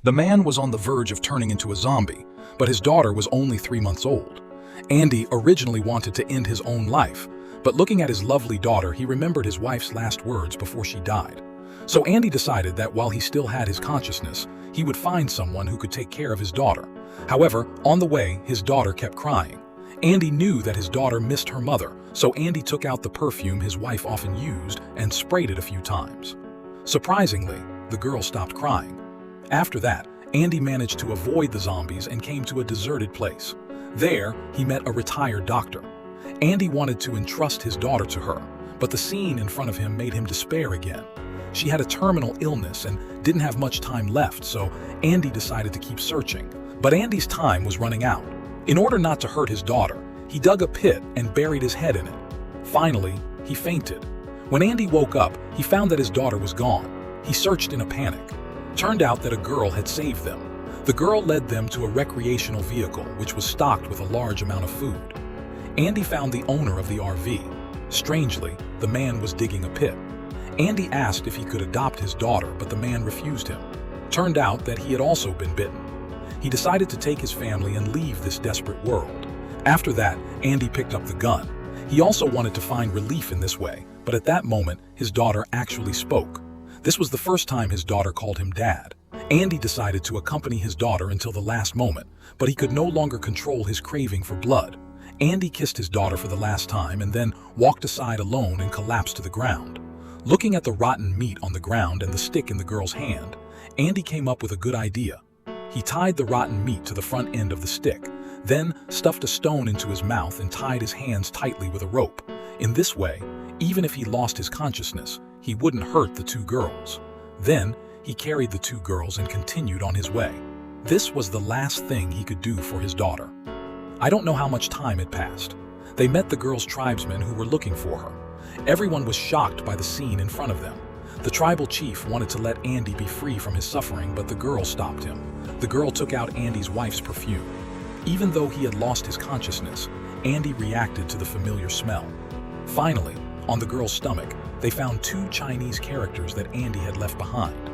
The man was on the verge of turning into a zombie, but his daughter was only 3 months old. Andy originally wanted to end his own life, but looking at his lovely daughter, he remembered his wife's last words before she died. So Andy decided that while he still had his consciousness, he would find someone who could take care of his daughter. However, on the way, his daughter kept crying. Andy knew that his daughter missed her mother, so Andy took out the perfume his wife often used and sprayed it a few times. Surprisingly, the girl stopped crying. After that, Andy managed to avoid the zombies and came to a deserted place. There, he met a retired doctor. Andy wanted to entrust his daughter to her, but the scene in front of him made him despair again. She had a terminal illness and didn't have much time left, so Andy decided to keep searching. But Andy's time was running out. In order not to hurt his daughter, he dug a pit and buried his head in it. Finally, he fainted. When Andy woke up, he found that his daughter was gone. He searched in a panic. Turned out that a girl had saved them. The girl led them to a recreational vehicle which was stocked with a large amount of food. Andy found the owner of the RV. Strangely, the man was digging a pit. Andy asked if he could adopt his daughter, but the man refused him. Turned out that he had also been bitten. He decided to take his family and leave this desperate world. After that, Andy picked up the gun. He also wanted to find relief in this way, but at that moment, his daughter actually spoke. This was the first time his daughter called him Dad. Andy decided to accompany his daughter until the last moment, but he could no longer control his craving for blood. Andy kissed his daughter for the last time and then walked aside alone and collapsed to the ground. Looking at the rotten meat on the ground and the stick in the girl's hand, Andy came up with a good idea. He tied the rotten meat to the front end of the stick, then stuffed a stone into his mouth and tied his hands tightly with a rope. In this way, even if he lost his consciousness, he wouldn't hurt the two girls. Then, he carried the two girls and continued on his way. This was the last thing he could do for his daughter. I don't know how much time had passed. They met the girl's tribesmen who were looking for her. Everyone was shocked by the scene in front of them. The tribal chief wanted to let Andy be free from his suffering, but the girl stopped him. The girl took out Andy's wife's perfume. Even though he had lost his consciousness, Andy reacted to the familiar smell. Finally, on the girl's stomach, they found 2 Chinese characters that Andy had left behind.